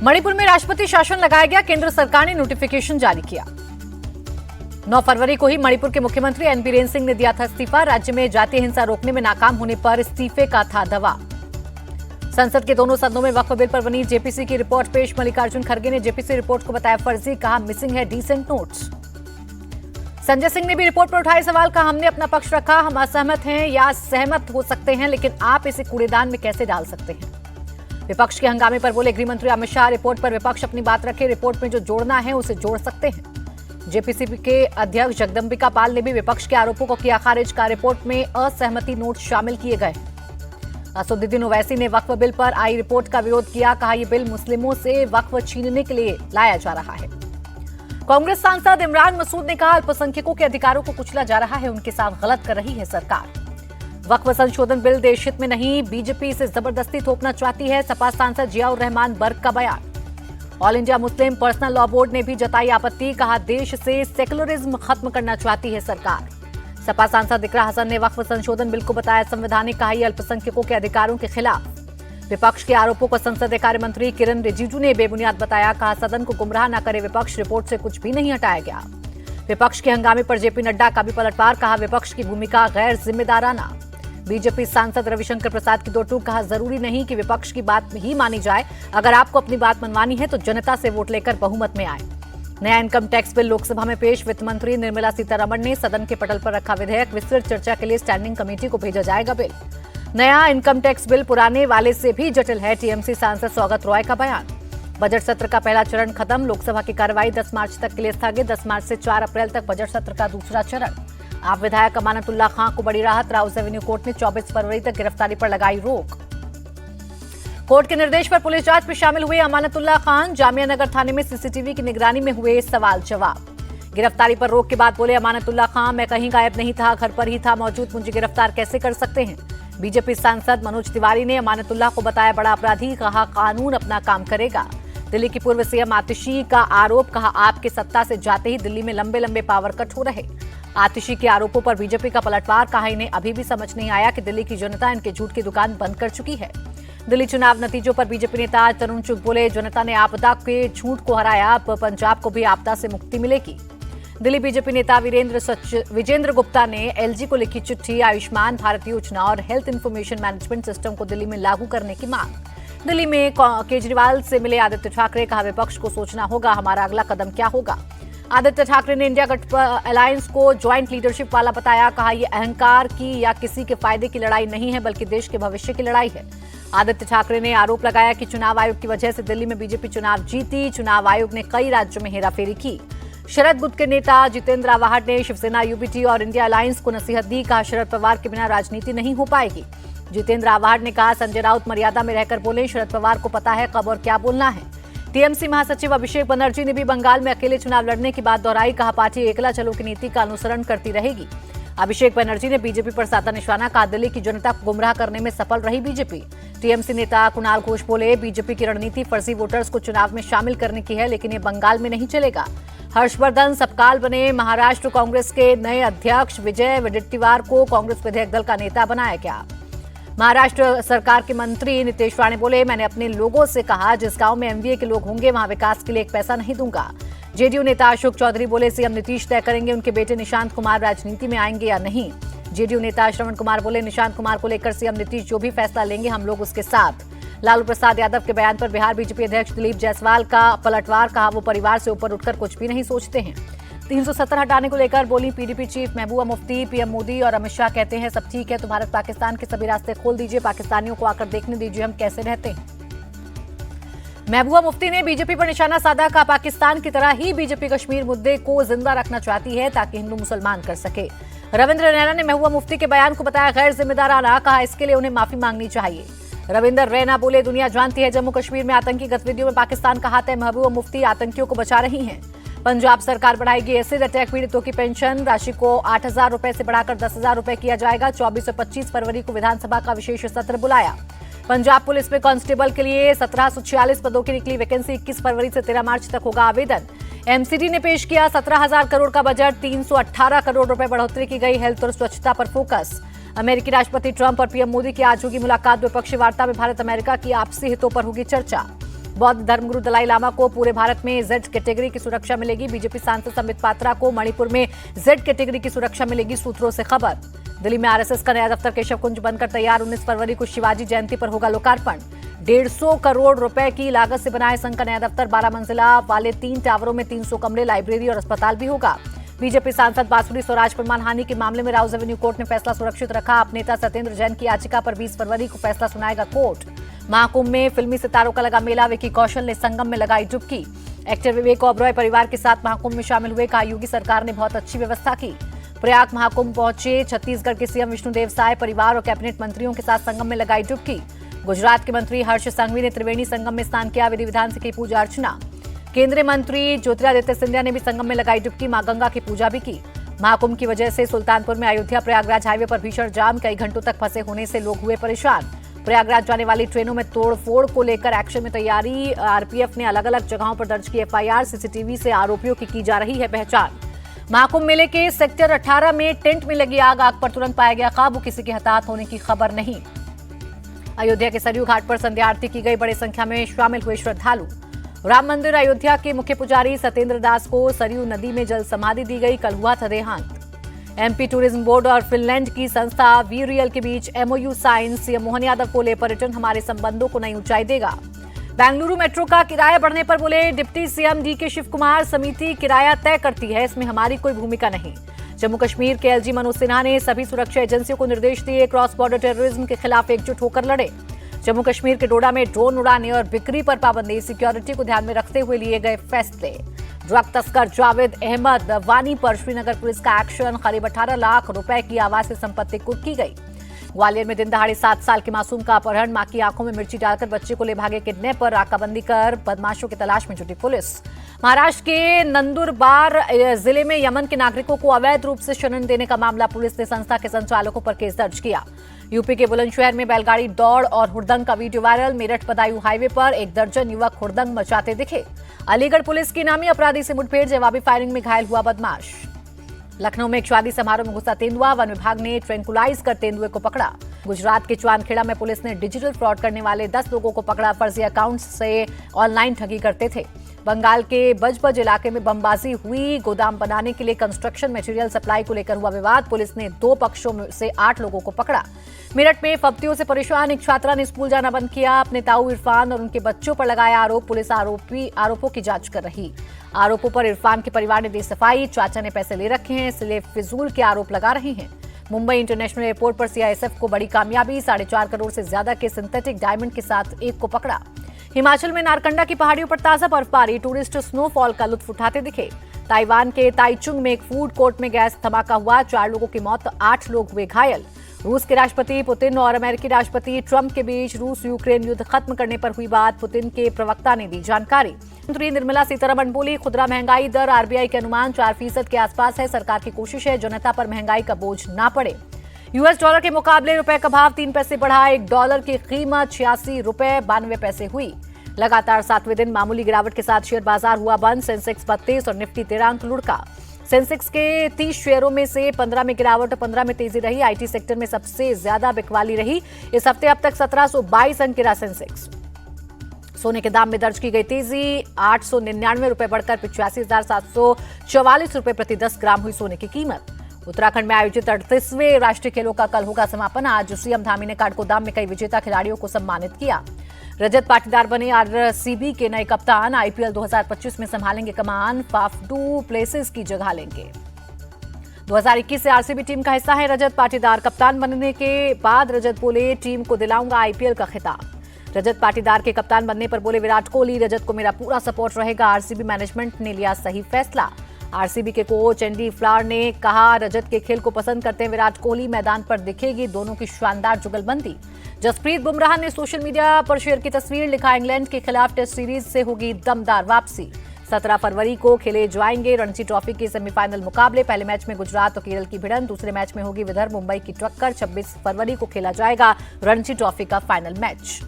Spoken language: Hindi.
मणिपुर में राष्ट्रपति शासन लगाया गया, केंद्र सरकार ने नोटिफिकेशन जारी किया। 9 फरवरी को ही मणिपुर के मुख्यमंत्री एन बीरेन सिंह ने दिया था इस्तीफा। राज्य में जातीय हिंसा रोकने में नाकाम होने पर इस्तीफे का था दावा। संसद के दोनों सदनों में वक्फ बिल पर बनी जेपीसी की रिपोर्ट पेश। मल्लिकार्जुन खड़गे ने जेपीसी रिपोर्ट को बताया फर्जी, कहा मिसिंग है डिसेंट नोट्स। संजय सिंह ने भी रिपोर्ट पर उठाए सवाल, कहा हमने अपना पक्ष रखा, हम असहमत हैं या सहमत हो सकते हैं, लेकिन आप इसे कूड़ेदान में कैसे डाल सकते हैं। विपक्ष के हंगामे पर बोले गृहमंत्री अमित शाह, रिपोर्ट पर विपक्ष अपनी बात रखे, रिपोर्ट में जो जोड़ना है उसे जोड़ सकते हैं। जेपीसी के अध्यक्ष जगदम्बिका पाल ने भी विपक्ष के आरोपों को किया खारिज, का रिपोर्ट में असहमति नोट शामिल किए गए। असदुद्दीन ओवैसी ने वक्फ बिल पर आई रिपोर्ट का विरोध किया, कहा यह बिल मुस्लिमों से वक्फ छीनने के लिए लाया जा रहा है। कांग्रेस सांसद इमरान मसूद ने कहा अल्पसंख्यकों के अधिकारों को कुचला जा रहा है, उनके साथ गलत कर रही है सरकार। वक्फ संशोधन बिल देश हित में नहीं, बीजेपी इसे जबरदस्ती थोपना चाहती है, सपा सांसद जियाउर रहमान बर्क का बयान। All India Muslim personal law board ने भी जताई आपत्ति, कहा देश से सेकुलरिज्म खत्म करना चाहती है सरकार। सपा सांसद इकरा हसन ने वक्फ संशोधन बिल को बताया संवैधानिक, कहा यह अल्पसंख्यकों के अधिकारों के खिलाफ। विपक्ष के आरोपों को संसदीय कार्य मंत्री किरण रिजिजू ने बेबुनियाद बताया, कहा सदन को गुमराह न करे विपक्ष, रिपोर्ट से कुछ भी नहीं हटाया गया। विपक्ष के हंगामे पर जेपी नड्डा का भी पलटवार, कहा विपक्ष की भूमिका गैर जिम्मेदाराना। बीजेपी सांसद रविशंकर प्रसाद की दो टूक, कहा जरूरी नहीं कि विपक्ष की बात ही मानी जाए, अगर आपको अपनी बात मनवानी है तो जनता से वोट लेकर बहुमत में आए। नया इनकम टैक्स बिल लोकसभा में पेश, वित्त मंत्री निर्मला सीतारमण ने सदन के पटल पर रखा विधेयक, विस्तृत चर्चा के लिए स्टैंडिंग कमेटी को भेजा जाएगा बिल। नया इनकम टैक्स बिल पुराने वाले से भी जटिल है, टीएमसी सांसद स्वागत रॉय का बयान। बजट सत्र का पहला चरण खत्म, लोकसभा की कार्रवाई 10 मार्च तक के लिए स्थगित। 10 मार्च से 4 अप्रैल तक बजट सत्र का दूसरा चरण। आप विधायक अमानतुल्लाह खां को बड़ी राहत, राउस एवेन्यू कोर्ट ने 24 फरवरी तक गिरफ्तारी पर लगाई रोक। कोर्ट के निर्देश पर पुलिस जांच में शामिल हुए अमानतुल्लाह खान, जामिया नगर थाने में सीसीटीवी की निगरानी में हुए सवाल जवाब। गिरफ्तारी पर रोक के बाद बोले अमानतुल्लाह खान, मैं कहीं गायब नहीं था, घर पर ही था मौजूद, मुझे गिरफ्तार कैसे कर सकते हैं। बीजेपी सांसद मनोज तिवारी ने अमानतुल्लाह को बताया बड़ा अपराधी, कहा कानून अपना काम करेगा। दिल्ली की पूर्व सीएम आतिशी का आरोप, कहा आपके सत्ता से जाते ही दिल्ली में लंबे लंबे पावर कट हो रहे। आतिशी के आरोपों पर बीजेपी का पलटवार, कहा इन्हें अभी भी समझ नहीं आया कि दिल्ली की जनता इनके झूठ की दुकान बंद कर चुकी है। दिल्ली चुनाव नतीजों पर बीजेपी नेता तरुण चुग बोले, जनता ने आपदा के झूठ को हराया, अब पंजाब को भी आपदा से मुक्ति मिलेगी। दिल्ली बीजेपी नेता विजेंद्र गुप्ता ने एलजी को लिखी चिट्ठी, आयुष्मान भारत योजना और हेल्थ इंफॉर्मेशन मैनेजमेंट सिस्टम को दिल्ली में लागू करने की मांग। दिल्ली में केजरीवाल से मिले आदित्य ठाकरे, कहा विपक्ष को सोचना होगा हमारा अगला कदम क्या होगा। आदित्य ठाकरे ने इंडिया गठ अलायंस को ज्वाइंट लीडरशिप वाला बताया, कहा यह अहंकार की या किसी के फायदे की लड़ाई नहीं है, बल्कि देश के भविष्य की लड़ाई है। आदित्य ठाकरे ने आरोप लगाया कि चुनाव आयोग की वजह से दिल्ली में बीजेपी चुनाव जीती, चुनाव आयोग ने कई राज्यों में हेराफेरी की। शरद गुट के नेता जितेंद्र आव्हाड ने शिवसेना, यूबीटी और इंडिया अलायंस को नसीहत दी, कहा शरद पवार के बिना राजनीति नहीं हो पाएगी। जितेंद्र आव्हाड ने कहा संजय राउत मर्यादा में रहकर बोले, शरद पवार को पता है कब और क्या बोलना है। टीएमसी महासचिव अभिषेक बनर्जी ने भी बंगाल में अकेले चुनाव लड़ने की बात दोहराई, कहा पार्टी एकला चलो की नीति का अनुसरण करती रहेगी। अभिषेक बनर्जी ने बीजेपी पर साधा निशाना, कहा दिल्ली की जनता को गुमराह करने में सफल रही बीजेपी। टीएमसी नेता कुणाल घोष बोले, बीजेपी की रणनीति फर्जी वोटर्स को चुनाव में शामिल करने की है, लेकिन ये बंगाल में नहीं चलेगा। हर्षवर्धन सबकाल बने, महाराष्ट्र कांग्रेस के नए अध्यक्ष विजय वडेट्टीवार को कांग्रेस विधायक दल का नेता बनाया गया। महाराष्ट्र सरकार के मंत्री नीतीश राणे बोले, मैंने अपने लोगों से कहा जिस गांव में एमवीए के लोग होंगे वहां विकास के लिए एक पैसा नहीं दूंगा। जेडीयू नेता अशोक चौधरी बोले, सीएम नीतीश तय करेंगे उनके बेटे निशांत कुमार राजनीति में आएंगे या नहीं। जेडीयू नेता श्रवण कुमार बोले, निशांत कुमार को लेकर सीएम नीतीश जो भी फैसला लेंगे हम लोग उसके साथ। लालू प्रसाद यादव के बयान पर बिहार बीजेपी अध्यक्ष दिलीप जायसवाल का पलटवार, कहा वो परिवार से ऊपर उठकर कुछ भी नहीं सोचते हैं। 370 हटाने को लेकर बोली PDP chief Mehbooba Mufti, PM Modi और अमित शाह कहते हैं सब ठीक है तो भारत पाकिस्तान के सभी रास्ते खोल दीजिए, पाकिस्तानियों को आकर देखने दीजिए हम कैसे रहते हैं। महबूबा मुफ्ती ने बीजेपी पर निशाना साधा, कहा पाकिस्तान की तरह ही बीजेपी कश्मीर मुद्दे को जिंदा रखना चाहती है ताकि हिंदू मुसलमान कर सके। रविंद्र रैना ने महबूबा मुफ्ती के बयान को बताया गैर जिम्मेदाराना, कहा इसके लिए उन्हें माफी मांगनी चाहिए। रविंद्र रैना बोले, दुनिया जानती है जम्मू कश्मीर में आतंकी गतिविधियों में पाकिस्तान का हाथ है, महबूबा मुफ्ती आतंकियों को बचा रही हैं। पंजाब सरकार बढ़ाएगी एसिड अटैक पीड़ितों की पेंशन राशि को 8,000 रुपए से बढ़ाकर 10,000 रुपए किया जाएगा। 24 और 25 फरवरी को विधानसभा का विशेष सत्र बुलाया। पंजाब पुलिस में कांस्टेबल के लिए 1746 पदों की निकली वैकेंसी, 21 फरवरी से 13 मार्च तक होगा आवेदन। एमसीडी ने पेश किया 17,000 करोड़ का बजट, 318 करोड़ रुपए बढ़ोतरी की गई, हेल्थ और स्वच्छता पर फोकस। अमेरिकी राष्ट्रपति ट्रंप और पीएम मोदी की आज होगी मुलाकात, द्विपक्षीय वार्ता में भारत अमेरिका की आपसी हितों पर होगी चर्चा। बौद्ध धर्मगुरु दलाई लामा को पूरे भारत में जेड कैटेगरी की सुरक्षा मिलेगी। बीजेपी सांसद संबित पात्रा को मणिपुर में जेड कैटेगरी की सुरक्षा मिलेगी, सूत्रों से खबर। दिल्ली में आरएसएस का नया दफ्तर केशव कुंज बनकर तैयार। 19 फरवरी को शिवाजी जयंती पर होगा लोकार्पण। 150 करोड़ रुपए की लागत से बनाए संघ का नया दफ्तर। 12 मंजिला वाले 3 टावरों में 300 कमरे, लाइब्रेरी और अस्पताल भी होगा। बीजेपी सांसद बांसुरी स्वराज पर मानहानि के मामले में राउज एवेन्यू कोर्ट ने फैसला सुरक्षित रखा। अब नेता सत्येंद्र जैन की याचिका पर 20 फरवरी को फैसला सुनाएगा कोर्ट। महाकुंभ में फिल्मी सितारों का लगा मेला। विकी कौशल ने संगम में लगाई डुबकी। एक्टर विवेक ओबरॉय परिवार के साथ महाकुंभ में शामिल हुए। कहा, योगी सरकार ने बहुत अच्छी व्यवस्था की। प्रयाग महाकुंभ पहुंचे छत्तीसगढ़ के सीएम विष्णुदेव साय परिवार और कैबिनेट मंत्रियों के साथ संगम में लगाई डुबकी। गुजरात के मंत्री हर्ष संघवी ने त्रिवेणी संगम में स्नान किया। विधि विधान से की पूजा अर्चना। केंद्रीय मंत्री ज्योतिरादित्य सिंधिया ने भी संगम में लगाई डुबकी। मां गंगा की पूजा भी की। महाकुंभ की वजह से सुल्तानपुर में अयोध्या प्रयागराज हाईवे पर भीषण जाम। कई घंटों तक फंसे होने से लोग हुए परेशान। प्रयागराज जाने वाली ट्रेनों में तोड़फोड़ को लेकर एक्शन में तैयारी। आरपीएफ ने अलग अलग जगहों पर दर्ज की एफआईआर। सीसीटीवी से आरोपियों की जा रही है पहचान। महाकुंभ मेले के सेक्टर 18 में टेंट में लगी आग पर तुरंत पाया गया काबू। किसी के हताहत होने की खबर नहीं। अयोध्या के सरयू घाट पर संध्या आरती की गई। बड़ी संख्या में शामिल हुए श्रद्धालु। राम मंदिर अयोध्या के मुख्य पुजारी सत्येंद्र दास को सरयू नदी में जल समाधि दी गई। कल हुआ था देहांत। एमपी टूरिज्म बोर्ड और फिनलैंड की संस्था वीरियल के बीच MOU sign. CM Mohan Yadav बोले, पर्यटन हमारे संबंधों को नई ऊंचाई देगा। बेंगलुरु मेट्रो का किराया बढ़ने पर बोले डिप्टी सीएम डीके शिव कुमार, समिति किराया तय करती है, इसमें हमारी कोई भूमिका नहीं। जम्मू कश्मीर के एलजी मनोज सिन्हा ने सभी सुरक्षा एजेंसियों को निर्देश दिए, क्रॉस बॉर्डर टेररिज्म के खिलाफ एकजुट होकर लड़े। जम्मू कश्मीर के डोडा में ड्रोन उड़ाने और बिक्री पर पाबंदी, सिक्योरिटी को ध्यान में रखते हुए लिए गए फैसले। ड्रग तस्कर जावेद अहमद वानी पर श्रीनगर पुलिस का एक्शन। करीब 18 लाख रुपए की आवासीय संपत्ति कुर्क की गई। ग्वालियर में दिन दहाड़े 7 साल के मासूम का अपहरण। मां की आंखों में मिर्ची डालकर बच्चे को ले भागे किडनैपर। नाकाबंदी कर बदमाशों की तलाश में जुटी पुलिस। महाराष्ट्र के नंदुरबार जिले में यमन के नागरिकों को अवैध रूप से शरण देने का मामला। पुलिस ने संस्था के संचालकों पर केस दर्ज किया। यूपी के बुलंदशहर में बैलगाड़ी दौड़ और हुड़दंग का video viral. Meerut Badaun highway पर 1 दर्जन युवक हुड़दंग मचाते दिखे। अलीगढ़ पुलिस की नामी अपराधी से मुठभेड़, जवाबी फायरिंग में घायल हुआ बदमाश। लखनऊ में एक शादी समारोह में घुसा तेंदुआ। वन विभाग ने ट्रैंकुलाइज कर तेंदुए को पकड़ा। गुजरात के चांदखेड़ा में पुलिस ने डिजिटल फ्रॉड करने वाले 10 लोगों को पकड़ा। फर्जी अकाउंट्स से ऑनलाइन ठगी करते थे। बंगाल के बजबज इलाके में बमबाजी हुई। गोदाम बनाने के लिए कंस्ट्रक्शन मटेरियल सप्लाई को लेकर हुआ विवाद। पुलिस ने 2 पक्षों से 8 लोगों को पकड़ा। मेरठ में फब्तियों से परेशान एक छात्रा ने स्कूल जाना बंद किया। अपने ताऊ इरफान और उनके बच्चों पर लगाया आरोप। पुलिस आरोपों की जांच कर रही। आरोपों पर इरफान के परिवार ने दी सफाई। चाचा ने पैसे ले रखे हैं, इसलिए फिजूल के आरोप लगा रहे हैं। मुंबई इंटरनेशनल एयरपोर्ट पर सीआईएसएफ को बड़ी कामयाबी। 4.5 करोड़ से ज्यादा के सिंथेटिक डायमंड के साथ एक को पकड़ा। हिमाचल में नारकंडा की पहाड़ियों पर ताजा बर्फबारी। टूरिस्ट स्नोफॉल का लुत्फ उठाते दिखे। ताइवान के ताइचुंग में एक फूड कोर्ट में गैस धमाका हुआ। 4 लोगों की मौत, 8 लोग हुए घायल। रूस के राष्ट्रपति पुतिन और अमेरिकी राष्ट्रपति ट्रंप के बीच रूस यूक्रेन युद्ध खत्म करने पर हुई बात। पुतिन के प्रवक्ता ने दी जानकारी। मंत्री निर्मला सीतारमण बोली, खुदरा महंगाई दर आरबीआई के अनुमान 4% के आसपास है। सरकार की कोशिश है जनता पर महंगाई का बोझ ना पड़े। यूएस डॉलर के मुकाबले रुपए का भाव 3 पैसे बढ़ा। 1 डॉलर की कीमत 86 रुपए 92 पैसे हुई। लगातार 7वें दिन मामूली गिरावट के साथ शेयर बाजार हुआ बंद। सेंसेक्स 32 और निफ्टी 13 अंक लुढ़का। सेंसेक्स के 30 शेयरों में से 15 में गिरावट और 15 में तेजी रही। आईटी सेक्टर में सबसे ज्यादा बिकवाली रही। इस हफ्ते अब तक 1722 अंक गिरा सेंसेक्स। सोने के दाम में दर्ज की गई तेजी। 899 रुपए बढ़कर 85,744 रुपए प्रति 10 ग्राम हुई सोने की कीमत। उत्तराखंड में आयोजित 38वें राष्ट्रीय खेलों का कल होगा समापन। आज सीएम धामी ने काठगोदाम में कई विजेता खिलाड़ियों को सम्मानित किया। रजत पाटीदार बने आरसीबी के नए कप्तान। आईपीएल 2025 में संभालेंगे कमान। फाफ डू प्लेसेस की जगह लेंगे। 2021 से आरसीबी टीम का हिस्सा है रजत पाटीदार। कप्तान बनने के बाद रजत बोले, टीम को दिलाऊंगा आईपीएल का खिताब। रजत पाटीदार के कप्तान बनने पर बोले विराट कोहली, रजत को मेरा पूरा सपोर्ट रहेगा। आरसीबी मैनेजमेंट ने लिया सही फैसला। आरसीबी के कोच एंडी फ्लावर ने कहा, रजत के खेल को पसंद करते हैं विराट कोहली, मैदान पर दिखेगी दोनों की शानदार जुगलबंदी। जसप्रीत बुमराह ने सोशल मीडिया पर शेयर की तस्वीर, लिखा इंग्लैंड के खिलाफ टेस्ट सीरीज से होगी दमदार वापसी। 17 फरवरी को खेले जाएंगे रणजी ट्रॉफी के सेमीफाइनल मुकाबले। पहले मैच में गुजरात और केरल की भिड़ंत, दूसरे मैच में होगी विदर्भ मुंबई की टक्कर। 26 फरवरी को खेला जाएगा रणजी ट्रॉफी का फाइनल मैच।